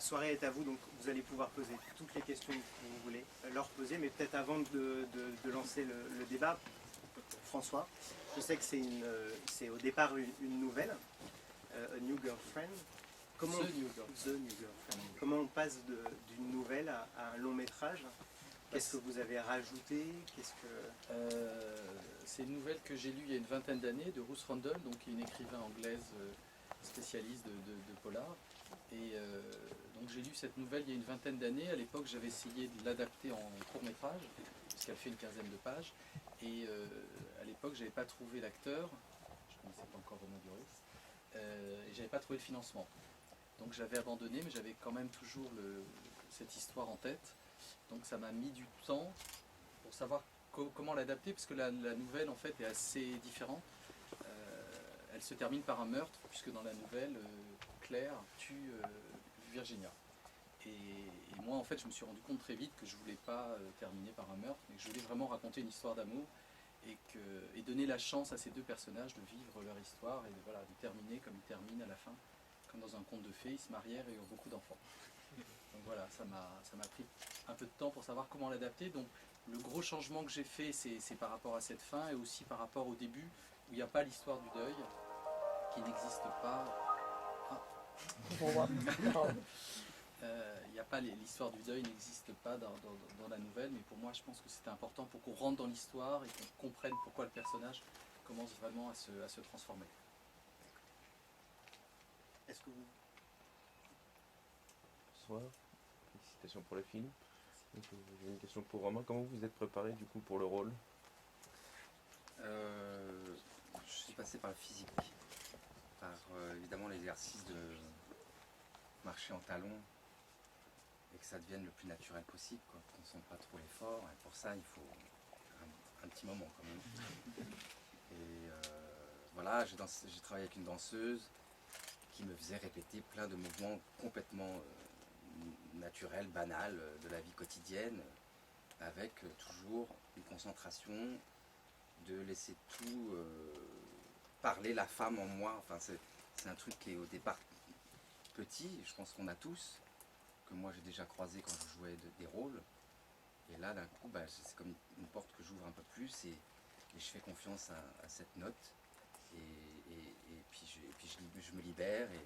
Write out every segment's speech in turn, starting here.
soirée est à vous, donc vous allez pouvoir poser toutes les questions que vous voulez leur poser, mais peut-être avant de lancer le débat, François, je sais que c'est au départ une nouvelle, A New Girlfriend. The New Girlfriend. Comment on passe d'une nouvelle à un long métrage? Qu'est-ce que vous avez rajouté? C'est une nouvelle que j'ai lue il y a une vingtaine d'années de Ruth Randall, donc qui est une écrivain anglaise spécialiste de polar. Et donc j'ai lu cette nouvelle il y a une vingtaine d'années. À l'époque, j'avais essayé de l'adapter en court-métrage, puisqu'elle fait une quinzaine de pages. Et à l'époque, je n'avais pas trouvé l'acteur, je ne connaissais pas encore Romain Duris, et je n'avais pas trouvé le financement. Donc j'avais abandonné, mais j'avais quand même toujours cette histoire en tête. Donc ça m'a mis du temps pour savoir comment l'adapter, parce que la nouvelle en fait est assez différente. Elle se termine par un meurtre, puisque dans la nouvelle, Claire tue Virginia. Et moi en fait je me suis rendu compte très vite que je ne voulais pas terminer par un meurtre, mais que je voulais vraiment raconter une histoire d'amour et donner la chance à ces deux personnages de vivre leur histoire et de terminer comme ils terminent à la fin. Comme dans un conte de fées, ils se marièrent et eurent beaucoup d'enfants. Donc voilà, ça m'a pris un peu de temps pour savoir comment l'adapter. Donc le gros changement que j'ai fait, c'est par rapport à cette fin et aussi par rapport au début, où il n'y a pas l'histoire du deuil, qui n'existe pas. Il n'y a pas l'histoire du deuil n'existe pas dans la nouvelle, mais pour moi je pense que c'était important pour qu'on rentre dans l'histoire et qu'on comprenne pourquoi le personnage commence vraiment à se transformer. Est-ce que vous... Bonsoir, félicitations pour le film. J'ai une question pour Romain. Comment vous vous êtes préparé du coup pour le rôle? Je suis passé par le physique, par évidemment l'exercice de marcher en talons et que ça devienne le plus naturel possible, qu'on ne sente pas trop l'effort. Et pour ça, il faut un petit moment quand même. Et voilà, j'ai travaillé avec une danseuse qui me faisait répéter plein de mouvements complètement naturels, banals de la vie quotidienne, avec toujours une concentration de laisser tout parler la femme en moi. Enfin, c'est un truc qui est au départ petit, je pense qu'on a tous, que moi j'ai déjà croisé quand je jouais des rôles. Et là, d'un coup, c'est comme une porte que j'ouvre un peu plus et je fais confiance à cette note. Et puis je me libère et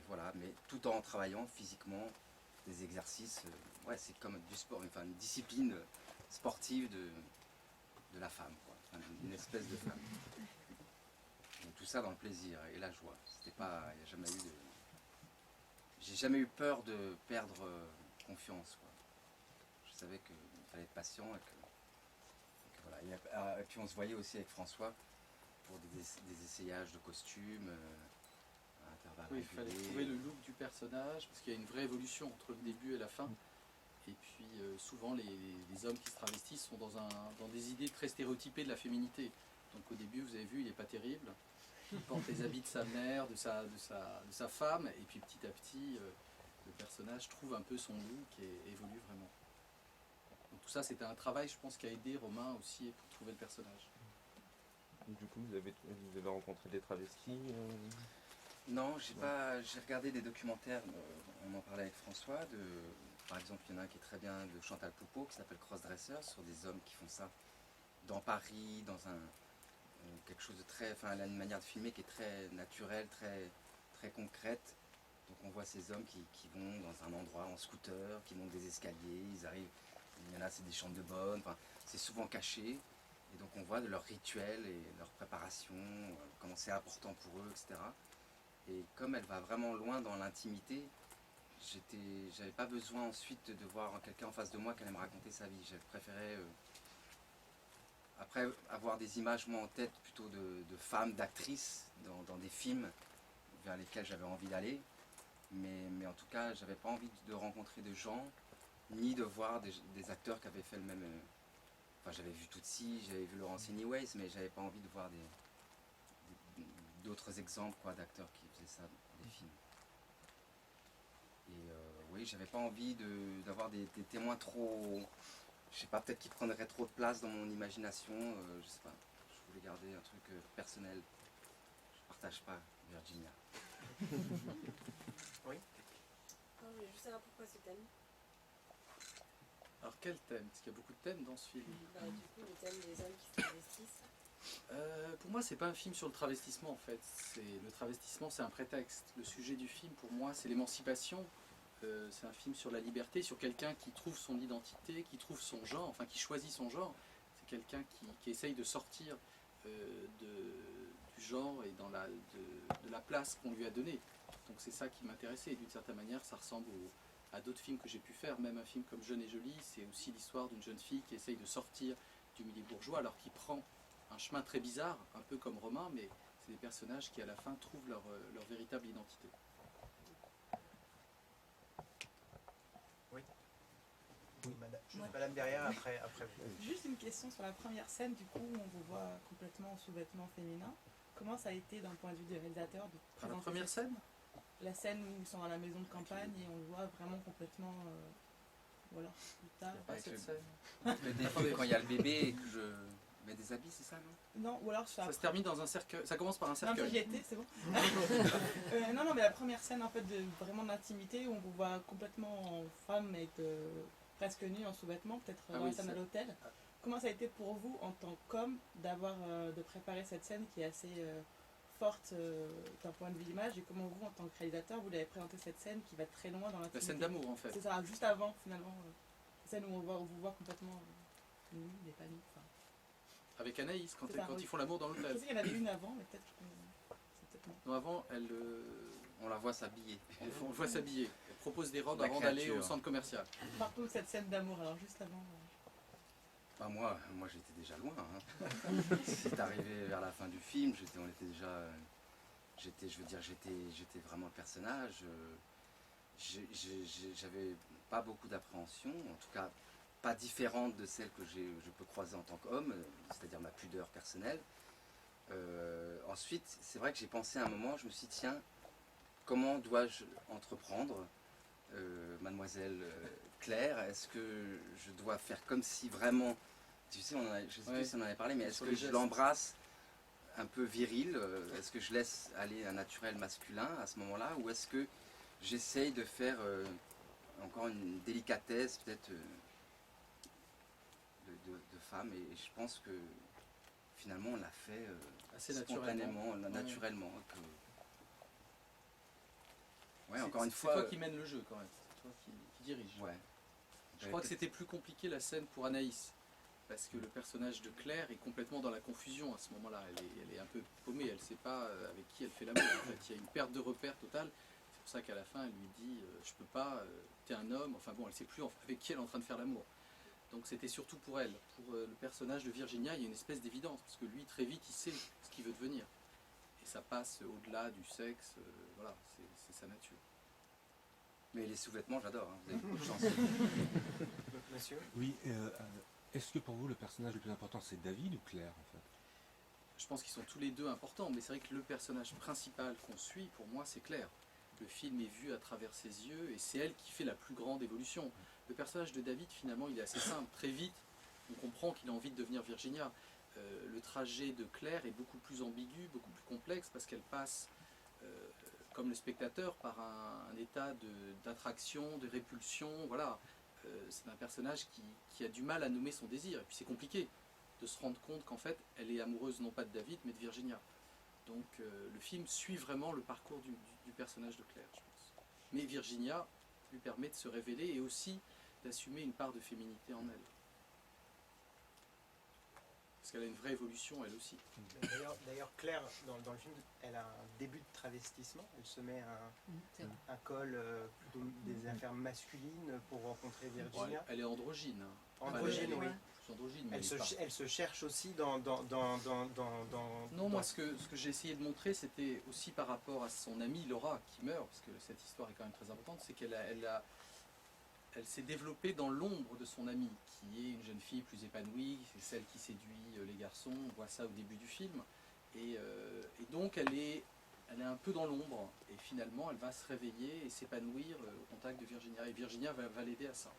voilà, mais tout en travaillant physiquement des exercices, ouais, c'est comme du sport, enfin une discipline sportive de la femme, quoi. Enfin, une espèce de femme. Donc, tout ça dans le plaisir et la joie. C'était pas, il n'y a jamais eu de, j'ai jamais eu peur de perdre confiance, quoi. Je savais qu'il fallait être patient et que voilà. Et puis on se voyait aussi avec François pour des essayages de costumes à intervalles oui, il fallait trouver le look du personnage, parce qu'il y a une vraie évolution entre le début et la fin. Et puis souvent les hommes qui se travestissent sont dans des idées très stéréotypées de la féminité. Donc au début, vous avez vu, il n'est pas terrible. Il porte les habits de sa mère, de sa femme, et puis petit à petit, le personnage trouve un peu son look et évolue vraiment. Donc tout ça, c'était un travail, je pense, qui a aidé Romain aussi pour trouver le personnage. Du coup, vous avez rencontré des travestis Non, j'ai regardé des documentaires, on en parlait avec François, par exemple, il y en a un qui est très bien de Chantal Poupeau, qui s'appelle Crossdresser, sur des hommes qui font ça dans Paris, dans quelque chose de très, enfin, elle a une manière de filmer qui est très naturelle, très, très concrète. Donc on voit ces hommes qui vont dans un endroit en scooter, qui montent des escaliers, ils arrivent, il y en a c'est des chambres de bonne, enfin, c'est souvent caché. Et donc on voit de leur rituel et leur préparation, comment c'est important pour eux, etc. Et comme elle va vraiment loin dans l'intimité, j'avais pas besoin ensuite de voir quelqu'un en face de moi qui allait me raconter sa vie. J'avais préféré, après avoir des images moi en tête plutôt de femmes, d'actrices dans des films vers lesquels j'avais envie d'aller. Mais en tout cas, j'avais pas envie de rencontrer de gens, ni de voir des acteurs qui avaient fait le même... Enfin, j'avais vu Tootsie, j'avais vu Laurence Anyways, mais j'avais pas envie de voir d'autres exemples d'acteurs qui faisaient ça dans des films. Et oui, j'avais pas envie d'avoir des témoins trop... Je sais pas, peut-être qu'ils prendraient trop de place dans mon imagination, je sais pas. Je voulais garder un truc personnel. Je partage pas Virginia. Oui. D'accord, je voulais juste savoir pourquoi ce thème. Alors quel thème? Parce qu'il y a beaucoup de thèmes dans ce film. Bah, du coup, le thème des hommes qui se travestissent. Pour moi, c'est pas un film sur le travestissement en fait. Le travestissement, c'est un prétexte. Le sujet du film, pour moi, c'est l'émancipation. C'est un film sur la liberté, sur quelqu'un qui trouve son identité, qui trouve son genre, enfin qui choisit son genre. C'est quelqu'un qui essaye de sortir du genre et de la place qu'on lui a donnée. Donc c'est ça qui m'intéressait. Et d'une certaine manière, ça ressemble à d'autres films que j'ai pu faire. Même un film comme Jeune et Jolie, c'est aussi l'histoire d'une jeune fille qui essaye de sortir du milieu bourgeois alors qu'il prend un chemin très bizarre, un peu comme Romain, mais c'est des personnages qui à la fin trouvent leur véritable identité. Madame derrière, après vous. Juste une question sur la première scène, du coup, où on vous voit complètement en sous-vêtements féminins. Comment ça a été d'un point de vue du réalisateur de La présenter première cette- scène, La scène où ils sont dans la maison de campagne et on le voit vraiment complètement... voilà, plus tard. pas Avec cette le- scène. Le début, quand il y a le bébé et que je mets des habits, c'est ça, non? Non, ou alors ça... Ça se termine dans un cercueil. Ça commence par un Non, mais j'y cercueil. étais, c'est bon. Non, mais la première scène en fait de vraiment d'intimité où on vous voit complètement en femme et presque nue en sous-vêtements, peut-être Ah dans oui, la scène à c'est- l'hôtel. Comment ça a été pour vous en tant qu'homme d'avoir de préparer cette scène qui est assez forte d'un point de vue d'image, et comment vous en tant que réalisateur vous l'avez présenté cette scène qui va très loin dans La l'intimité? scène d'amour en fait. C'est ça, juste avant finalement, la scène où on vous voit complètement nue, mais pas nue. Enfin, Avec Anaïs, quand, C'est ça, quand oui. ils font l'amour dans je l'hôtel. sais qu'il y en avait une avant, mais peut-être que c'est peut-être non. Non, avant, elle, On la voit s'habiller. on le voit s'habiller. Elle propose des robes La avant d'aller au créature. centre commercial. Par contre, cette scène d'amour, alors juste avant. Bah, moi j'étais déjà loin. Hein. C'est arrivé vers la fin du film, on était déjà. J'étais vraiment le personnage. J'avais pas beaucoup d'appréhension, en tout cas pas différente de celle que je peux croiser en tant qu'homme, c'est-à-dire ma pudeur personnelle. Ensuite, c'est vrai que j'ai pensé à un moment, je me suis dit, tiens, comment dois-je entreprendre, mademoiselle Claire? Est-ce que je dois faire comme si vraiment, tu sais, je sais Ouais. plus si on en avait parlé, mais est-ce Sur que les je gestes. l'embrasse un peu viril? Est-ce que je laisse aller un naturel masculin à ce moment-là? Ou est-ce que j'essaye de faire encore une délicatesse peut-être de femme? Et je pense que finalement on l'a fait Assez spontanément, naturellement. naturellement. Ouais, C'est- encore une c'est fois. toi qui mène le jeu quand même. C'est toi qui dirige. Ouais. Je crois que c'était plus compliqué la scène pour Anaïs. Parce que le personnage de Claire est complètement dans la confusion à ce moment-là. Elle est un peu paumée, elle ne sait pas avec qui elle fait l'amour. En fait, il y a une perte de repère totale. C'est pour ça qu'à la fin, elle lui dit je peux pas, t'es un homme. Enfin bon, elle ne sait plus avec qui elle est en train de faire l'amour. Donc c'était surtout pour elle. Pour le personnage de Virginia, il y a une espèce d'évidence. Parce que lui, très vite, il sait ce qu'il veut devenir. Et ça passe au-delà du sexe. Voilà, c'est sa nature. Mais les sous-vêtements, j'adore. Hein. Vous avez beaucoup de chance. Monsieur? Oui, est-ce que pour vous le personnage le plus important c'est David ou Claire en fait? Je pense qu'ils sont tous les deux importants, mais c'est vrai que le personnage principal qu'on suit, pour moi, c'est Claire. Le film est vu à travers ses yeux et c'est elle qui fait la plus grande évolution. Le personnage de David, finalement, il est assez simple. Très vite, on comprend qu'il a envie de devenir Virginia. Le trajet de Claire est beaucoup plus ambigu, beaucoup plus complexe, parce qu'elle passe, comme le spectateur, par un état d'attraction, de répulsion. Voilà. C'est un personnage qui a du mal à nommer son désir. Et puis c'est compliqué de se rendre compte qu'en fait, elle est amoureuse non pas de David, mais de Virginia. Donc le film suit vraiment le parcours du personnage de Claire, je pense. Mais Virginia lui permet de se révéler et aussi d'assumer une part de féminité en elle. Parce qu'elle a une vraie évolution, elle aussi. D'ailleurs, Claire, dans le film, elle a un début de travestissement. Elle se met un col, plutôt des affaires masculines pour rencontrer Virginia. Elle est androgyne. Hein. Androgyne, elle est oui. plus androgyne, mais Elle se cherche aussi dans... Non, moi, ce que j'ai essayé de montrer, c'était aussi par rapport à son amie Laura qui meurt, parce que cette histoire est quand même très importante, c'est elle s'est développée dans l'ombre de son amie, qui est une jeune fille plus épanouie, c'est celle qui séduit les garçons, on voit ça au début du film. Et donc elle est un peu dans l'ombre, et finalement elle va se réveiller et s'épanouir au contact de Virginia, et Virginia va l'aider à ça.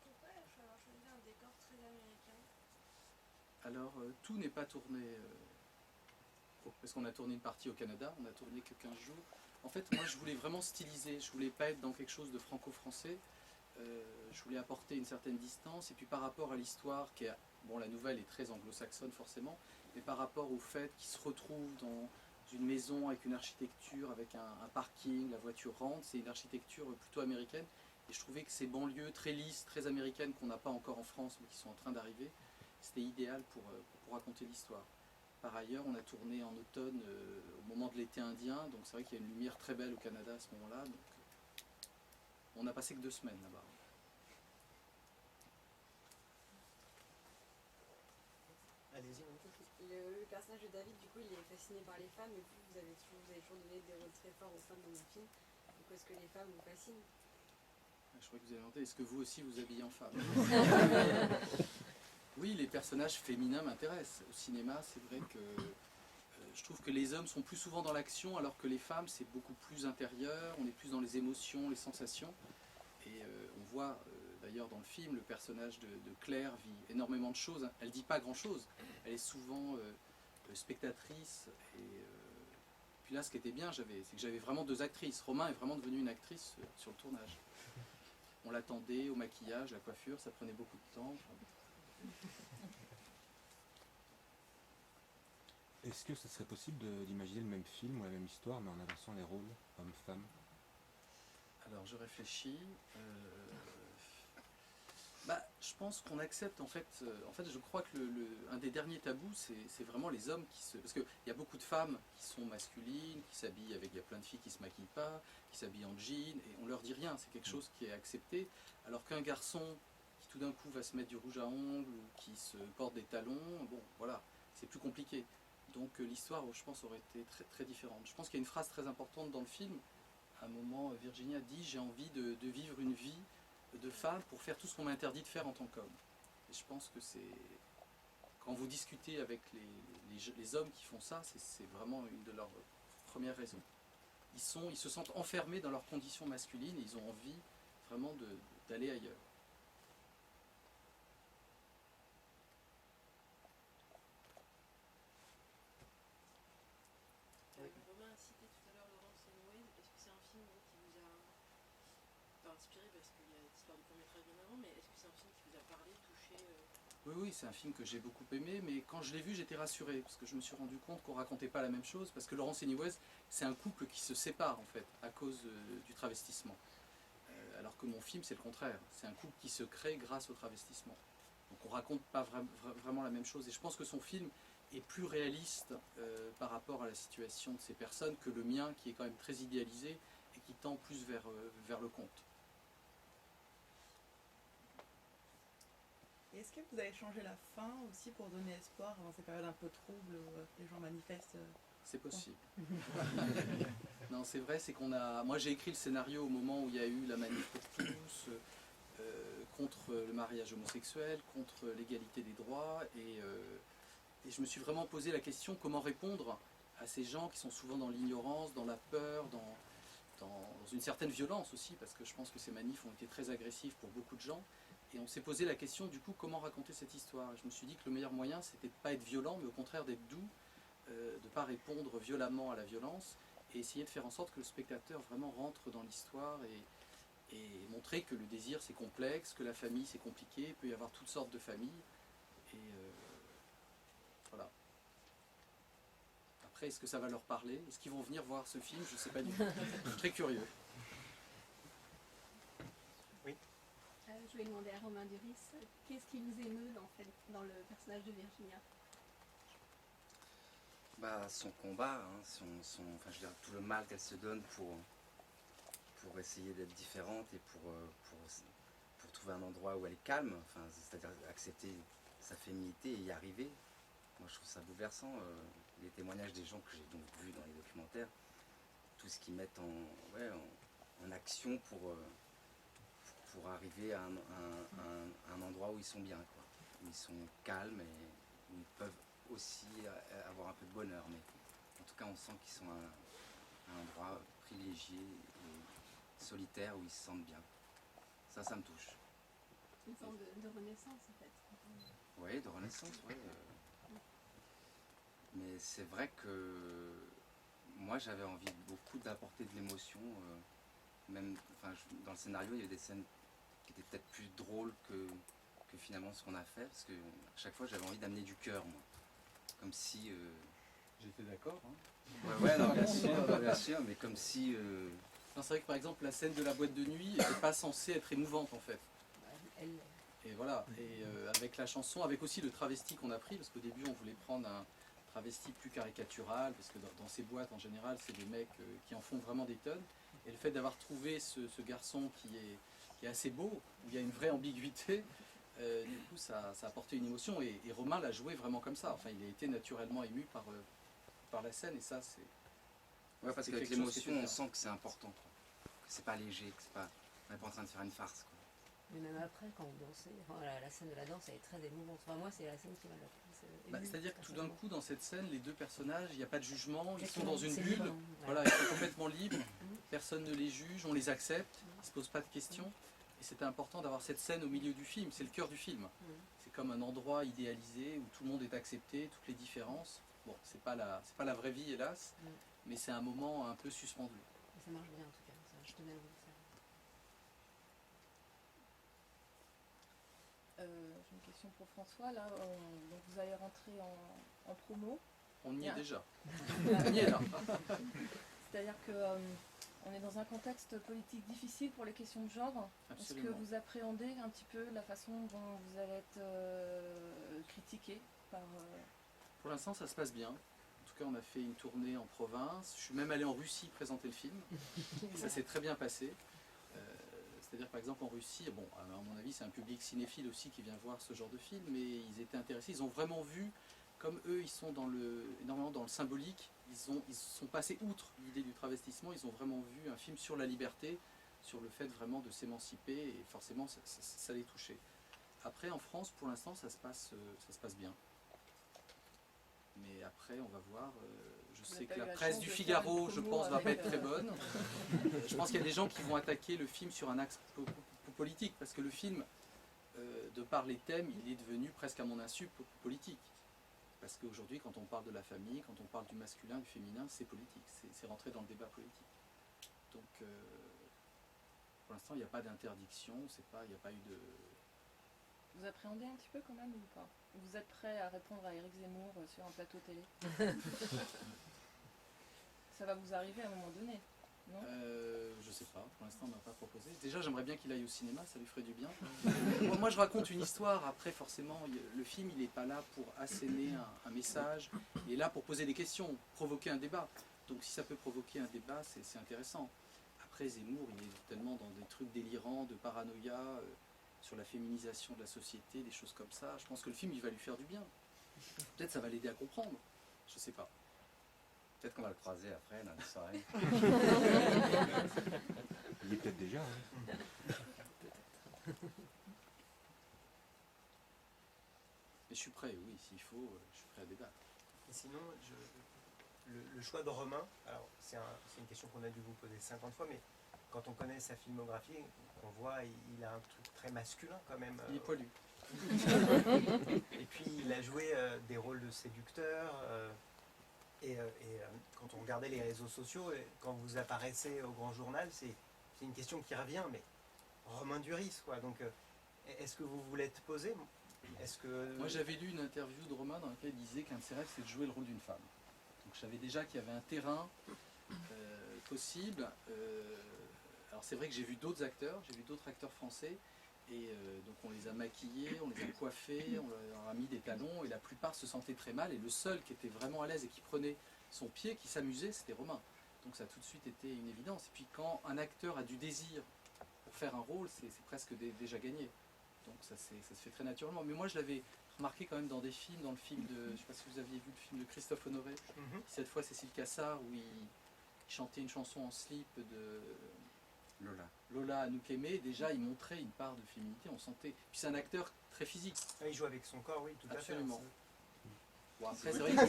Pourquoi avoir choisi un décor très américain? Alors tout n'est pas tourné parce qu'on a tourné une partie au Canada, on a tourné que 15 jours. En fait, moi, je voulais vraiment styliser, je voulais pas être dans quelque chose de franco-français. Je voulais apporter une certaine distance, et puis par rapport à l'histoire, qui est, bon, la nouvelle est très anglo-saxonne forcément, mais par rapport au fait qu'ils se retrouvent dans une maison avec une architecture, avec un parking, la voiture rentre, c'est une architecture plutôt américaine, et je trouvais que ces banlieues très lisses, très américaines, qu'on n'a pas encore en France, mais qui sont en train d'arriver, c'était idéal pour raconter l'histoire. Par ailleurs, on a tourné en automne, au moment de l'été indien, donc c'est vrai qu'il y a une lumière très belle au Canada à ce moment-là, donc on n'a passé que 2 semaines là-bas. Allez-y. Le personnage de David, du coup, il est fasciné par les femmes, et vous avez toujours donné des rôles très forts aux femmes dans le film. Pourquoi est-ce que les femmes vous fascinent? Je crois que vous avez demandé, est-ce que vous aussi vous habillez en femme? Oui, les personnages féminins m'intéressent. Au cinéma, c'est vrai que je trouve que les hommes sont plus souvent dans l'action, alors que les femmes, c'est beaucoup plus intérieur, on est plus dans les émotions, les sensations. Et on voit d'ailleurs dans le film, le personnage de Claire vit énormément de choses. Elle ne dit pas grand-chose, elle est souvent spectatrice. Et puis là, ce qui était bien, c'est que j'avais vraiment 2 actrices. Romain est vraiment devenu une actrice sur le tournage. On l'attendait au maquillage, la coiffure, ça prenait beaucoup de temps. Est-ce que ce serait possible d'imaginer le même film ou la même histoire, mais en inversant les rôles, homme-femme? Alors je réfléchis. Je pense qu'on accepte en fait, je crois que un des derniers tabous, c'est vraiment les hommes qui se... Parce qu'il y a beaucoup de femmes qui sont masculines, qui s'habillent avec... Il y a plein de filles qui se maquillent pas, qui s'habillent en jean, et on leur dit rien, c'est quelque chose qui est accepté. Alors qu'un garçon qui tout d'un coup va se mettre du rouge à ongles, ou qui se porte des talons, bon voilà, c'est plus compliqué. Donc l'histoire, je pense, aurait été très, très différente. Je pense qu'il y a une phrase très importante dans le film. À un moment, Virginie a dit « J'ai envie de vivre une vie de femme pour faire tout ce qu'on m'a interdit de faire en tant qu'homme ». Et je pense que c'est... Quand vous discutez avec les hommes qui font ça, c'est vraiment une de leurs premières raisons. Ils se sentent enfermés dans leurs conditions masculines, et ils ont envie vraiment d'aller ailleurs. Romain a cité tout à l'heure Laurence Hemingway. Est-ce que c'est un film qui vous a inspiré, parce qu'il y a l'histoire du court-métrage bien avant, mais est-ce que c'est un film qui vous a parlé, touché Oui, c'est un film que j'ai beaucoup aimé, mais quand je l'ai vu, j'étais rassuré, parce que je me suis rendu compte qu'on racontait pas la même chose, parce que Laurence Hemingway, c'est un couple qui se sépare, en fait, à cause du travestissement. Alors que mon film, c'est le contraire. C'est un couple qui se crée grâce au travestissement. Donc on raconte pas vraiment la même chose. Et je pense que son film est plus réaliste par rapport à la situation de ces personnes que le mien, qui est quand même très idéalisé et qui tend plus vers le conte. Et est-ce que vous avez changé la fin aussi pour donner espoir dans ces périodes un peu troubles où les gens manifestent? C'est possible. Non, c'est vrai, c'est qu'on a... Moi, j'ai écrit le scénario au moment où il y a eu la manif pour tous, contre le mariage homosexuel, contre l'égalité des droits, et je me suis vraiment posé la question comment répondre à ces gens qui sont souvent dans l'ignorance, dans la peur, dans une certaine violence aussi, parce que je pense que ces manifs ont été très agressifs pour beaucoup de gens. Et on s'est posé la question, du coup, comment raconter cette histoire. Et je me suis dit que le meilleur moyen, c'était de ne pas être violent, mais au contraire d'être doux, de ne pas répondre violemment à la violence, et essayer de faire en sorte que le spectateur vraiment rentre dans l'histoire et montrer que le désir c'est complexe, que la famille c'est compliqué, il peut y avoir toutes sortes de familles. Et voilà. Après, est-ce que ça va leur parler? Est-ce qu'ils vont venir voir ce film? Je ne sais pas du tout. Je suis très curieux. Je vais demander à Romain Duris, qu'est-ce qui vous émeut dans le personnage de Virginia? Son combat, enfin, je veux dire, tout le mal qu'elle se donne pour essayer d'être différente et pour trouver un endroit où elle est calme, enfin, c'est-à-dire accepter sa féminité et y arriver. Moi, je trouve ça bouleversant. Les témoignages des gens que j'ai donc vus dans les documentaires, tout ce qu'ils mettent en action pour arriver à un endroit où ils sont bien, quoi. Où ils sont calmes et où ils peuvent aussi avoir un peu de bonheur. Mais en tout cas, on sent qu'ils sont à un endroit privilégié et solitaire où ils se sentent bien. Ça me touche. Une forme de renaissance, en fait. Oui, de renaissance, oui. Mais c'est vrai que moi j'avais envie beaucoup d'apporter de l'émotion. Même enfin, dans le scénario, il y avait des scènes qui étaient peut-être plus drôles que finalement ce qu'on a fait. Parce que à chaque fois j'avais envie d'amener du cœur, moi. Comme si. J'étais d'accord. Hein. Ouais, non, bien sûr, mais comme si. Non, c'est vrai que par exemple la scène de la boîte de nuit n'était pas censée être émouvante en fait. Et voilà, et avec la chanson, avec aussi le travesti qu'on a pris, parce qu'au début on voulait prendre un travesti plus caricatural, parce que dans ces boîtes en général c'est des mecs qui en font vraiment des tonnes. Et le fait d'avoir trouvé ce garçon qui est assez beau, où il y a une vraie ambiguïté, du coup ça a apporté une émotion, et Romain l'a joué vraiment comme ça. Enfin, il a été naturellement ému par la scène, et ça c'est... Ouais, parce c'est qu'avec quelque chose qui l'émotion, était on bien. sent que c'est important, quoi. Que c'est pas léger, que c'est pas... on n'est pas en train de faire une farce, quoi. Mais même après, quand vous dansez, enfin, la scène de la danse, elle est très émouvante. Enfin, moi, c'est la scène qui m'a le plus émue, C'est-à-dire que tout d'un personnellement. coup dans cette scène, les deux personnages, il n'y a pas de jugement, ils sont Exactement, dans une c'est bulle, libre, hein, voilà, ils sont complètement libres, personne ne les juge, on les accepte, ils ne se posent pas de questions. Et c'était important d'avoir cette scène au milieu du film, c'est le cœur du film. C'est comme un endroit idéalisé où tout le monde est accepté, toutes les différences. Bon, c'est pas la vraie vie hélas, mais c'est un moment un peu suspendu. Et ça marche bien en tout cas, ça, je tenais à vous le faire. J'ai une question pour François. Là, donc vous allez rentrer en promo. On y est Bien. déjà. On y est là. C'est-à-dire que on est dans un contexte politique difficile pour les questions de genre. Est-ce que Absolument. vous appréhendez un petit peu la façon dont vous allez être critiqué par... Pour l'instant, ça se passe bien. En tout cas, on a fait une tournée en province. Je suis même allé en Russie présenter le film. Et ça s'est très bien passé. C'est-à-dire, par exemple, en Russie, bon, à mon avis, c'est un public cinéphile aussi qui vient voir ce genre de film, mais ils étaient intéressés. Ils ont vraiment vu, comme eux, ils sont énormément dans le symbolique, ils sont passés outre l'idée du travestissement, ils ont vraiment vu un film sur la liberté, sur le fait vraiment de s'émanciper, et forcément, ça les touchait. Après, en France, pour l'instant, ça se passe bien. Mais après, on va voir. Je sais que la presse du Figaro, je pense, va pas être très bonne. Je pense qu'il y a des gens qui vont attaquer le film sur un axe politique, parce que le film, de par les thèmes, il est devenu presque à mon insu politique. Parce qu'aujourd'hui, quand on parle de la famille, quand on parle du masculin, du féminin, c'est politique, c'est rentré dans le débat politique. Donc, pour l'instant, il n'y a pas d'interdiction, il n'y a pas eu de... Vous appréhendez un petit peu quand même ou pas? Vous êtes prêt à répondre à Éric Zemmour sur un plateau télé? Ça va vous arriver à un moment donné, non? Je sais pas, pour l'instant on m'a pas proposé. Déjà j'aimerais bien qu'il aille au cinéma, ça lui ferait du bien. Moi je raconte une histoire, après forcément le film il n'est pas là pour asséner un message, il est là pour poser des questions, provoquer un débat. Donc si ça peut provoquer un débat, c'est intéressant. Après Zemmour il est tellement dans des trucs délirants, de paranoïa, sur la féminisation de la société, des choses comme ça. Je pense que le film il va lui faire du bien. Peut-être ça va l'aider à comprendre, je sais pas. Peut-être qu'on va le croiser après, dans la soirée. Il y est peut-être déjà. Hein. Mais je suis prêt, oui, s'il faut, je suis prêt à débattre. Et sinon, le choix de Romain, alors c'est une question qu'on a dû vous poser 50 fois, mais quand on connaît sa filmographie, on voit il a un truc très masculin quand même. Il est poilu. Et puis il a joué des rôles de séducteur. Quand on regardait les réseaux sociaux, quand vous apparaissez au Grand Journal, c'est une question qui revient, mais Romain Duris, quoi. Donc, est-ce que vous voulez te poser? Est-ce que... Moi j'avais lu une interview de Romain dans laquelle il disait qu'un de ses rêves c'était de jouer le rôle d'une femme. Donc je savais déjà qu'il y avait un terrain possible. Alors c'est vrai que j'ai vu d'autres acteurs français, et donc on les a maquillés, on les a coiffés, on leur a mis des talons, et la plupart se sentaient très mal, et le seul qui était vraiment à l'aise et qui prenait son pied, qui s'amusait, c'était Romain. Donc ça a tout de suite été une évidence. Et puis quand un acteur a du désir pour faire un rôle, c'est presque déjà gagné. Donc ça se fait très naturellement. Mais moi je l'avais remarqué quand même dans des films, dans le film de, je ne sais pas si vous aviez vu le film de Christophe Honoré, cette fois Cécile Cassard, où il chantait une chanson en slip de Lola Anouk-Aimée. Déjà il montrait une part de féminité, on sentait. Puis c'est un acteur très physique. Ah, il joue avec son corps, oui, tout Absolument. à fait. Bon, après c'est vrai que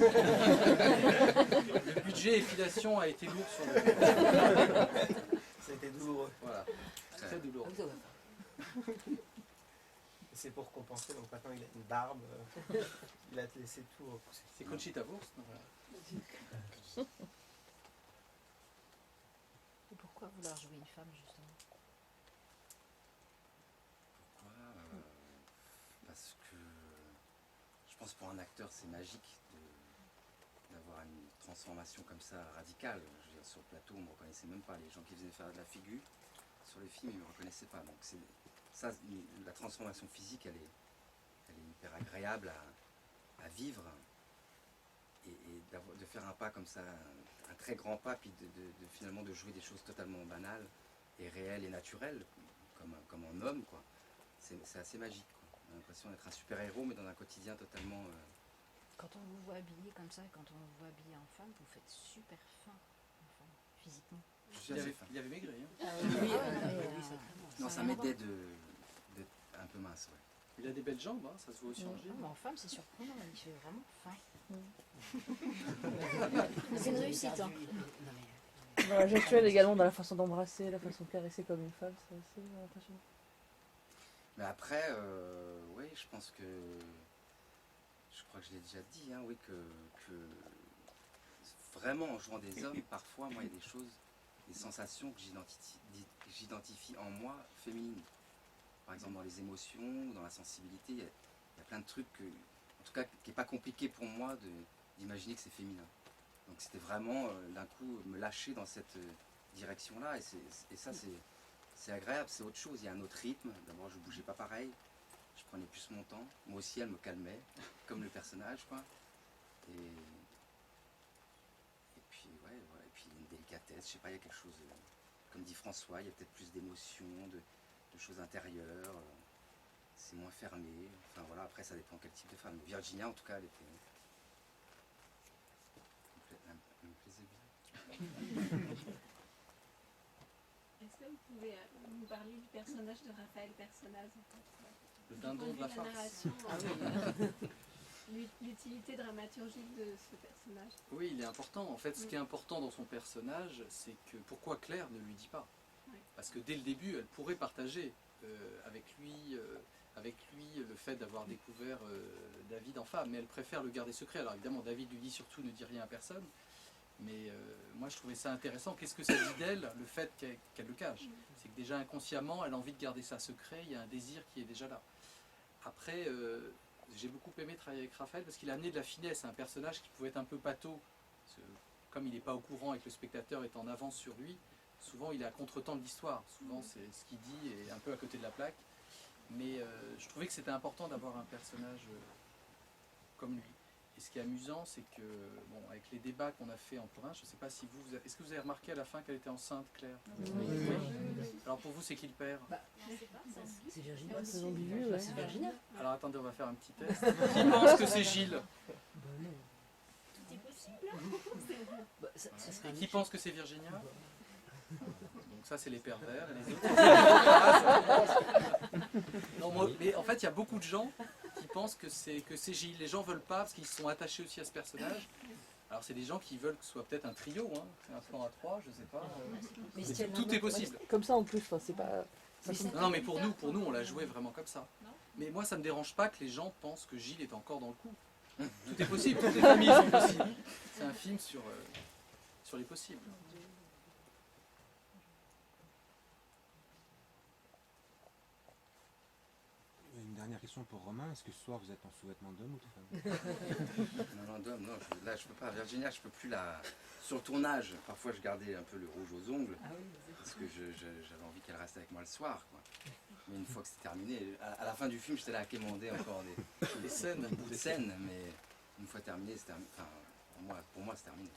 le budget épilation a été lourd sur le... Ça a été douloureux. Voilà, très douloureux. c'est pour compenser, donc maintenant il a une barbe, il a laissé tout repousser. C'est Conchita Wurst. Non, voilà. Et pourquoi vouloir jouer une femme, justement? Pourquoi Parce que je pense pour un acteur c'est magique d'avoir une transformation comme ça radicale. Je veux dire, sur le plateau on ne me reconnaissait même pas. Les gens qui venaient faire de la figure sur les films ils ne me reconnaissaient pas. Donc ça, la transformation physique elle est hyper agréable à vivre. Et de faire un pas comme ça, un très grand pas, puis finalement de jouer des choses totalement banales et réelles et naturelles, comme un homme, quoi. C'est assez magique, quoi. On a l'impression d'être un super-héros, mais dans un quotidien totalement... Quand on vous voit habillé comme ça, quand on vous voit habillé en femme, vous faites super fin, enfin, physiquement. Je suis assez fin. Il avait maigri. Hein. Non, ça m'aidait d'être un peu mince, ouais. Il a des belles jambes, hein, ça se voit aussi en Non, gym. mais en femme, c'est surprenant, il fait vraiment fin. C'est une réussite. Hein. Non, mais, La gestuelle également dans la façon d'embrasser, la façon de caresser comme une femme, c'est assez impressionnant. Mais après, oui, je pense que... Je crois que je l'ai déjà dit, hein, oui, que vraiment en jouant des hommes, parfois, moi, il y a des choses, des sensations que j'identifie en moi féminines. Par exemple, dans les émotions, dans la sensibilité, il y a plein de trucs, en tout cas, qui n'est pas compliqué pour moi d'imaginer que c'est féminin. Donc c'était vraiment, d'un coup, me lâcher dans cette direction-là, et ça, c'est agréable, c'est autre chose, il y a un autre rythme. D'abord, je ne bougeais pas pareil, je prenais plus mon temps. Moi aussi, elle me calmait, comme le personnage, quoi. Et puis, ouais, voilà. Et puis, il y a une délicatesse, je sais pas, il y a quelque chose, comme dit François, il y a peut-être plus d'émotions, de choses intérieures, c'est moins fermé. Enfin voilà, après ça dépend quel type de femme. Virginia, en tout cas, elle me plaisait bien. Est-ce que vous pouvez nous parler du personnage de Raphaël Personnaz en fait, Le dindon de la farce. narration, l'utilité dramaturgique de ce personnage. Oui, il est important. En fait, ce qui est important dans son personnage, c'est que pourquoi Claire ne lui dit pas. Parce que dès le début, elle pourrait partager avec lui le fait d'avoir découvert David en femme, mais elle préfère le garder secret. Alors évidemment, David lui dit surtout ne dis rien à personne, mais moi je trouvais ça intéressant. Qu'est-ce que ça dit d'elle, le fait qu'elle le cache? C'est que déjà inconsciemment, elle a envie de garder ça secret, il y a un désir qui est déjà là. Après, j'ai beaucoup aimé travailler avec Raphaël parce qu'il a amené de la finesse à un personnage qui pouvait être un peu pâteau. Parce que, comme il n'est pas au courant et que le spectateur est en avance sur lui, souvent il est à contre-temps de l'histoire, souvent c'est ce qu'il dit est un peu à côté de la plaque, mais je trouvais que c'était important d'avoir un personnage comme lui. Et ce qui est amusant, c'est que, bon, avec les débats qu'on a fait en province, je ne sais pas si est-ce que vous avez remarqué à la fin qu'elle était enceinte, Claire? Oui. Alors pour vous, c'est qui le père? c'est Virginia. C'est ambigu, ouais. C'est Virginia. Alors attendez, on va faire un petit test. Qui pense que c'est Gilles? Tout est possible. Bah, ça serait Et un qui pense que c'est Virginia? Donc ça c'est les pervers et les autres. Non, mais en fait il y a beaucoup de gens qui pensent que c'est Gilles. Les gens veulent pas parce qu'ils sont attachés aussi à ce personnage. Alors c'est des gens qui veulent que ce soit peut-être un trio, hein, un plan à trois, je sais pas. Mais Tout est possible. Comme ça en plus, enfin, c'est pas. Non mais pour nous on l'a joué vraiment comme ça. Mais moi ça me dérange pas que les gens pensent que Gilles est encore dans le coup. Tout est possible, toutes les familles sont possibles. C'est un film sur les possibles. Une dernière question pour Romain, est-ce que ce soir vous êtes en sous-vêtements d'homme ou de femme? Non, d'homme, non, là je peux pas. Virginia, je peux plus la... Sur le tournage, parfois je gardais un peu le rouge aux ongles, parce que j'avais envie qu'elle reste avec moi le soir, quoi. Mais une fois que c'était terminé, à la fin du film, j'étais là à quémander encore des scènes, mais une fois terminé, c'est terminé. Enfin, pour moi c'est terminé.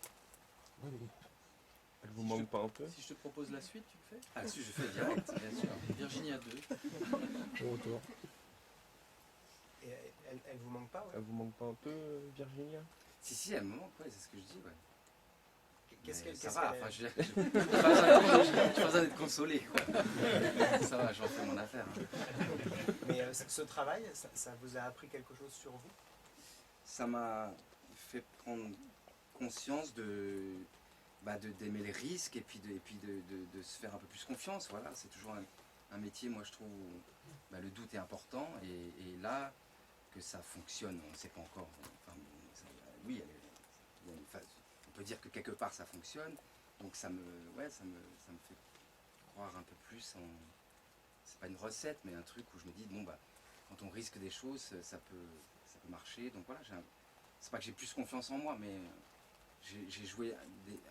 Oui, oui. Elle vous manque pas un peu? Si je te propose la suite, tu le fais? Ah si, je fais direct, bien sûr. Virginia 2. Au retour. Et elle vous manque pas, ouais? Elle vous manque pas un peu, Virginia? Si, elle me manque, ouais, c'est ce que je dis, ouais. Qu'est-ce Mais qu'elle ça qu'est-ce va, qu'elle- enfin, j'ai pas besoin d'être consolé, quoi. Ça va, j'en fais mon affaire. Hein. Mais ce travail, ça vous a appris quelque chose sur vous? Ça m'a fait prendre conscience d'aimer les risques et puis de se faire un peu plus confiance. Voilà, c'est toujours un métier, moi je trouve, où le doute est important, et là, que ça fonctionne, on ne sait pas encore. Enfin, oui, il y a une phase, on peut dire que quelque part ça fonctionne, donc ça me fait croire un peu plus en... C'est pas une recette, mais un truc où je me dis, bon, quand on risque des choses, ça peut marcher. Donc voilà, c'est pas que j'ai plus confiance en moi, mais j'ai joué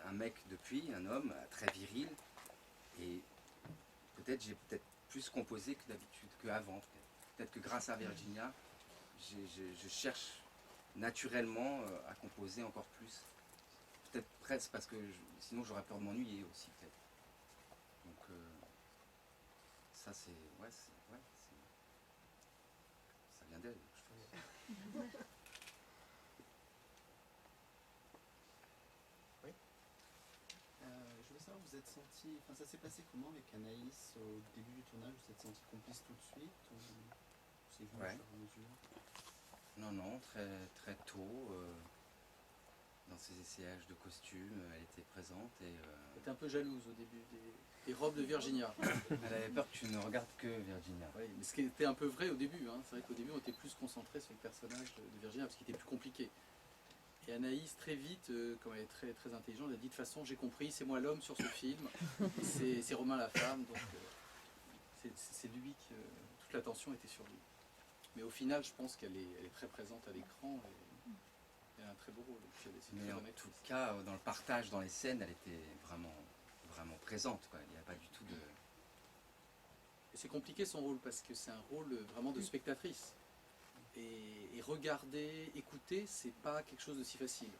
un mec depuis, un homme très viril, et j'ai peut-être plus composé que d'habitude, qu'avant. Peut-être que grâce à Virginia, je cherche naturellement à composer encore plus. Peut-être presque parce que sinon j'aurais peur de m'ennuyer aussi, peut-être. Donc ça c'est... ça vient d'elle, je pense. Je veux savoir, vous êtes senti, ça s'est passé comment avec Anaïs au début du tournage? Vous êtes senti complice tout de suite ou c'est venu au fur et à mesure? Non, très tôt, dans ses essayages de costumes, elle était présente et... Elle était un peu jalouse au début des robes de Virginia. Elle avait peur que tu ne regardes que Virginia. Oui, mais ce qui était un peu vrai au début, hein. C'est vrai qu'au début on était plus concentré sur le personnage de Virginia parce qu'il était plus compliqué. Et Anaïs, très vite, comme elle est très, très intelligente, elle a dit de toute façon j'ai compris, c'est moi l'homme sur ce film, c'est Romain la femme, donc c'est lui que toute l'attention était sur lui. Mais au final, je pense qu'elle est très présente à l'écran et elle a un très beau rôle. Mais en tout cas, dans le partage, dans les scènes, elle était vraiment, vraiment présente, quoi. Il n'y a pas du tout de... Et c'est compliqué son rôle parce que c'est un rôle vraiment de spectatrice. Et regarder, écouter, c'est pas quelque chose de si facile.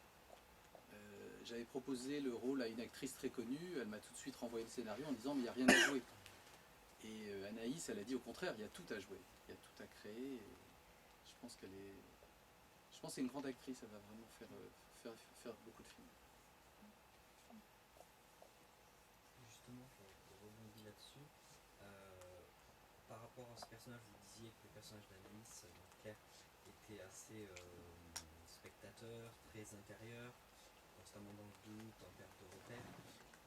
J'avais proposé le rôle à une actrice très connue, elle m'a tout de suite renvoyé le scénario en disant mais il n'y a rien à jouer. Et Anaïs, elle a dit au contraire, il y a tout à jouer, il y a tout à créer. Et je pense que c'est une grande actrice, elle va vraiment faire beaucoup de films. Justement, pour rebondir là-dessus, par rapport à ce personnage, vous disiez que le personnage d'Anaïs, Claire, était assez spectateur, très intérieur, constamment dans le doute, en perte de repère.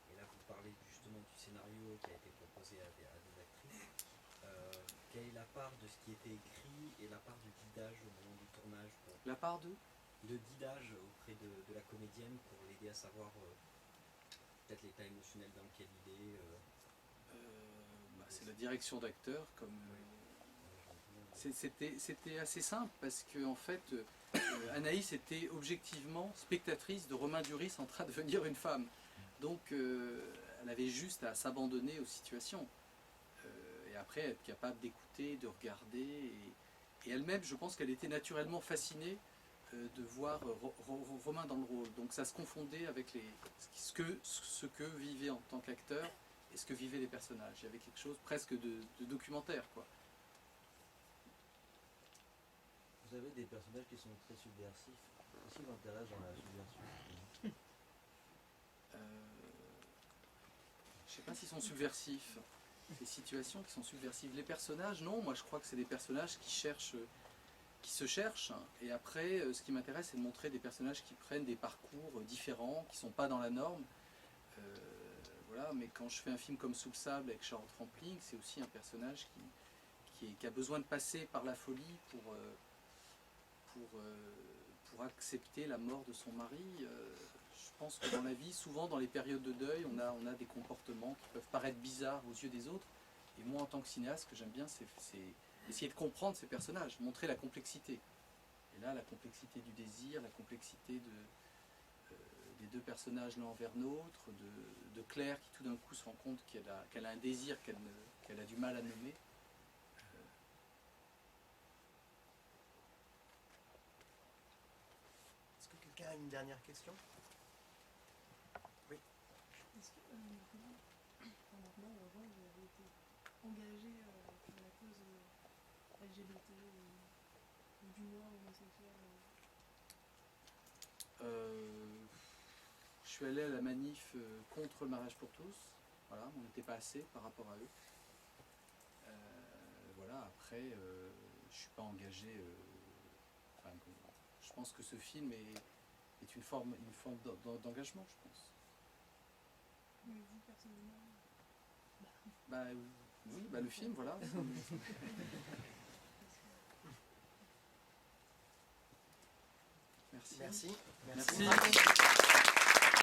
Et là, vous parlez justement du scénario qui a été proposé à des actrices. Quelle est la part de ce qui était écrit et la part du guidage au moment du tournage La part de le guidage auprès de la comédienne pour l'aider à savoir peut-être l'état émotionnel dans lequel il est. C'est la direction d'acteur. C'était assez simple parce que en fait, Anaïs était objectivement spectatrice de Romain Duris en train de devenir une femme. Donc elle avait juste à s'abandonner aux situations. Et après être capable d'écouter, de regarder. Et elle-même, je pense qu'elle était naturellement fascinée de voir Romain dans le rôle. Donc ça se confondait avec ce que vivait en tant qu'acteur et ce que vivaient les personnages. Il y avait quelque chose presque de documentaire, quoi. Vous avez des personnages qui sont très subversifs. Qu'est-ce qui vous intéresse dans la subversion? Je ne sais pas s'ils sont subversifs. Des situations qui sont subversives. Les personnages, non. Moi, je crois que c'est des personnages qui se cherchent. Et après, ce qui m'intéresse, c'est de montrer des personnages qui prennent des parcours différents, qui ne sont pas dans la norme. Voilà. Mais quand je fais un film comme Sous le sable avec Charlotte Rampling, c'est aussi un personnage qui a besoin de passer par la folie pour accepter la mort de son mari. Je pense que dans la vie, souvent dans les périodes de deuil, on a des comportements qui peuvent paraître bizarres aux yeux des autres. Et moi, en tant que cinéaste, ce que j'aime bien, c'est essayer de comprendre ces personnages, montrer la complexité. Et là, la complexité du désir, la complexité des deux personnages l'un envers l'autre, de Claire qui tout d'un coup se rend compte qu'elle a un désir qu'elle a du mal à nommer. Est-ce que quelqu'un a une dernière question? Oui. Est-ce que maintenant, avant, vous avez été engagé pour la cause LGBT ou du moins homosexuel? Je suis allé à la manif contre le mariage pour tous. Voilà, on n'était pas assez par rapport à eux. Voilà, après, je ne suis pas engagé. Je pense que ce film est une forme d'engagement, je pense. Mais vous, personnellement Oui, bah, le film, voilà. Merci. Merci. Merci.